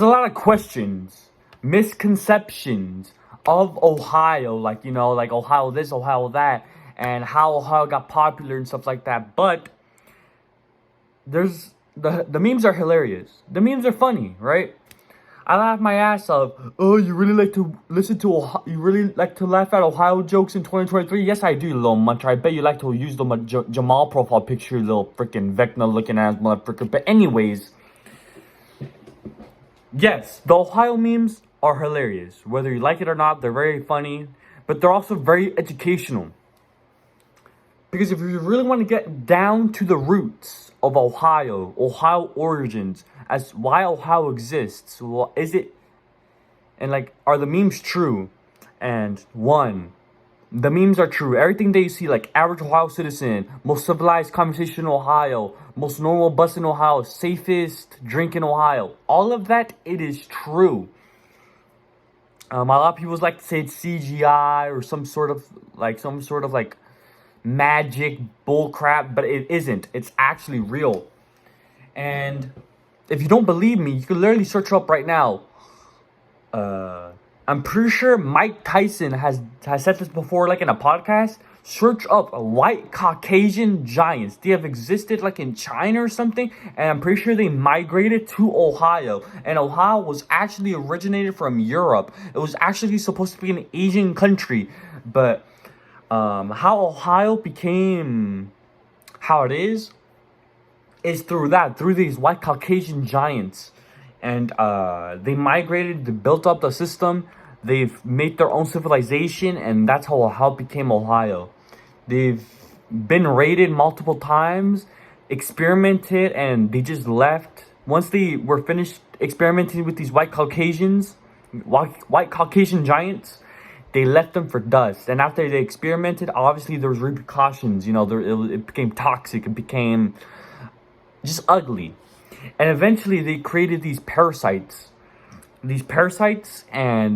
There's a lot of questions, misconceptions of Ohio, like, like Ohio this, Ohio that, and how Ohio got popular and stuff like that. But there's the memes are hilarious. The memes are funny, right? I laugh my ass off. Oh, you really like to listen to Ohio, you really like to laugh at Ohio jokes in 2023? Yes, I do, you little muncher. I bet you like to use the Jamal profile picture, you little freaking Vecna looking ass motherfucker. But anyways, yes, the Ohio memes are hilarious. Whether you like it or not, they're very funny, but they're also very educational. Because if you really want to get down to the roots of Ohio origins, as why Ohio exists, well, is it, and like, are the memes true? And one, the memes are true. Everything that you see, like average Ohio citizen, most civilized conversation in Ohio, most normal bus in Ohio, safest drink in Ohio, all of that, it is true. A lot of people like to say it's CGI or some sort of like magic bullcrap, but it isn't. It's actually real. And if you don't believe me, you can literally search up right now. I'm pretty sure Mike Tyson has said this before, like in a podcast. Search up white Caucasian giants. They have existed like in China or something, and I'm pretty sure they migrated to Ohio. And Ohio was actually originated from Europe. It was actually supposed to be an Asian country, but how Ohio became how it is through these white Caucasian giants. And they migrated, they built up the system, they've made their own civilization, and that's how Ohio became Ohio. They've been raided multiple times, experimented, and they just left. Once they were finished experimenting with these white Caucasian giants, they left them for dust. And after they experimented, obviously there was repercussions. It became toxic, it became just ugly. And eventually they created these parasites. And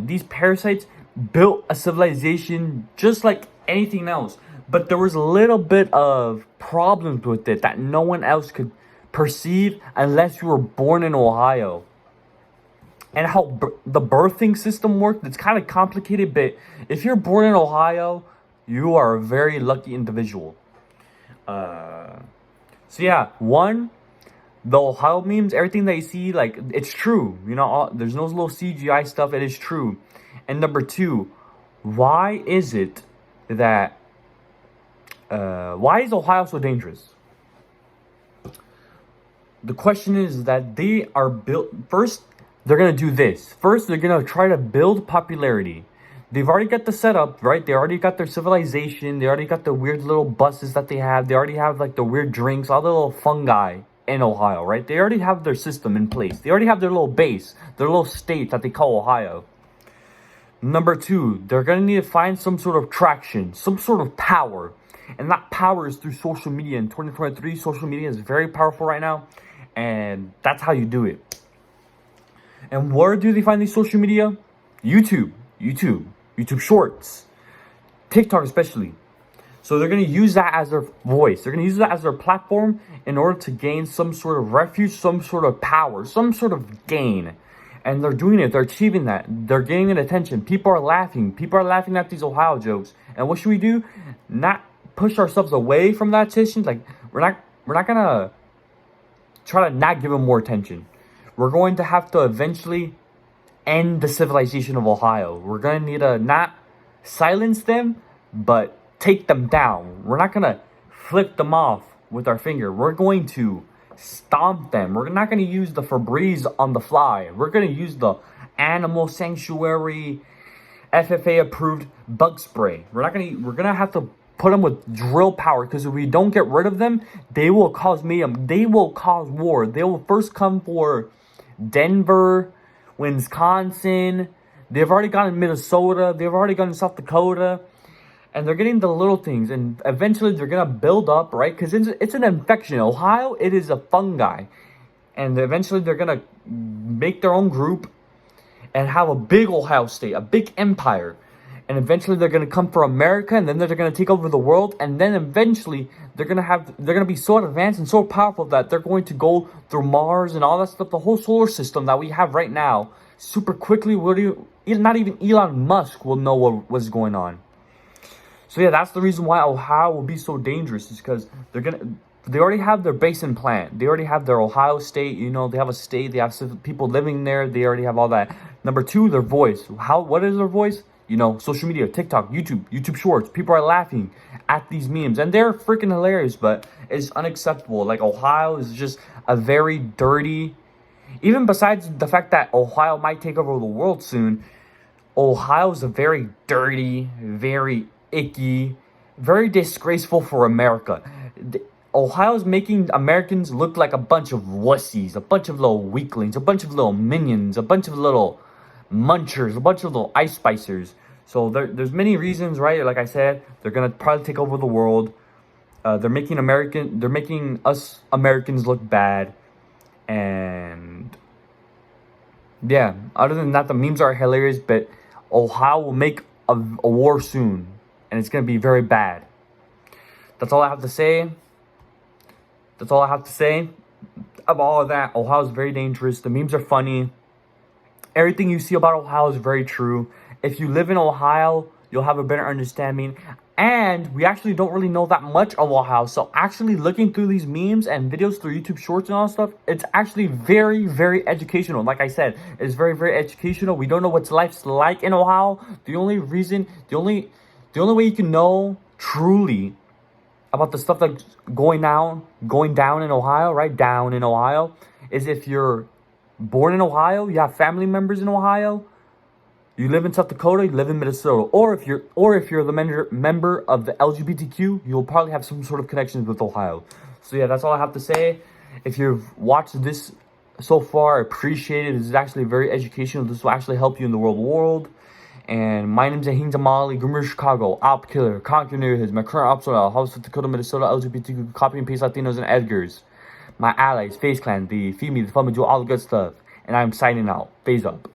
these parasites built a civilization just like anything else. But there was a little bit of problems with it that no one else could perceive unless you were born in Ohio. And how the birthing system worked, it's kind of complicated, but if you're born in Ohio, you are a very lucky individual. So yeah, one, the Ohio memes, everything that you see, like, it's true. There's no little CGI stuff. It is true. And number two, why is Ohio so dangerous? The question is that they are built. First, they're going to do this. First, they're going to try to build popularity. They've already got the setup, right? They already got their civilization. They already got the weird little buses that they have. They already have, like, the weird drinks, all the little fungi in Ohio, right? They already have their system in place. They already have their little base, their little state that they call Ohio. Number two, they're going to need to find some sort of traction, some sort of power. And that power is through social media. In 2023, social media is very powerful right now. And that's how you do it. And where do they find these social media? YouTube Shorts, TikTok especially. So they're going to use that as their voice. They're going to use that as their platform in order to gain some sort of refuge, some sort of power, some sort of gain. And they're doing it. They're achieving that. They're gaining attention. People are laughing. People are laughing at these Ohio jokes. And what should we do? Not push ourselves away from that attention. Like, we're not going to try to not give them more attention. We're going to have to eventually end the civilization of Ohio. We're going to need to not silence them, but take them down. We're not going to flip them off with our finger. We're going to stomp them. We're not going to use the Febreze on the fly. We're going to use the Animal Sanctuary FFA approved bug spray. We're going to have to put them with drill power, because if we don't get rid of them, they will cause mayhem. They will cause war. They will first come for Denver, Wisconsin. They've already gotten Minnesota. They've already gotten South Dakota. And they're getting the little things. And eventually they're going to build up, right? Because it's an infection. Ohio, it is a fungi. And eventually they're going to make their own group and have a big Ohio state, a big empire. and eventually they're gonna come for America, and then they're gonna take over the world, and then eventually they're gonna be so advanced and so powerful that they're going to go through Mars and all that stuff, the whole solar system that we have right now, super quickly. Not even Elon Musk will know what was going on. So yeah, that's the reason why Ohio will be so dangerous, is because they already have their base and plan. They already have their Ohio state, they have a state, they have people living there, they already have all that. Number two, their voice. What is their voice? Social media, TikTok, YouTube Shorts. People are laughing at these memes, and they're freaking hilarious, but it's unacceptable. Like, Ohio is just a very dirty, even besides the fact that Ohio might take over the world soon, Ohio is a very dirty, very icky, very disgraceful for America. Ohio is making Americans look like a bunch of wussies, a bunch of little weaklings, a bunch of little minions, a bunch of little munchers, a bunch of little ice spicers. So there's many reasons, right? Like I said, they're gonna probably take over the world. They're making us Americans look bad, and yeah. Other than that, the memes are hilarious. But Ohio will make a war soon, and it's gonna be very bad. That's all I have to say. That's all I have to say about all of that. Ohio is very dangerous. The memes are funny. Everything you see about Ohio is very true. If you live in Ohio, you'll have a better understanding. And we actually don't really know that much of Ohio. So actually looking through these memes and videos through YouTube Shorts and all that stuff, it's actually very, very educational. Like I said, it's very, very educational. We don't know what life's like in Ohio. The only way you can know truly about the stuff that's going down in Ohio, right? Down in Ohio, is if you're born in Ohio, you have family members in Ohio, you live in South Dakota, you live in Minnesota, or if you're the member of the LGBTQ, you'll probably have some sort of connections with Ohio. So yeah, that's all I have to say. If you've watched this so far, I appreciate it. This is actually very educational. This will actually help you in the real world. And my name's Ahing Damali, Grimmer Chicago, Op Killer, Conquer Neighborhoods, my current ops are South Dakota, Minnesota, LGBTQ, copy and paste Latinos and Edgars. My allies, FaZe Clan, the Feed Me, the Fun Me, do all the good stuff. And I'm signing out. Phase up.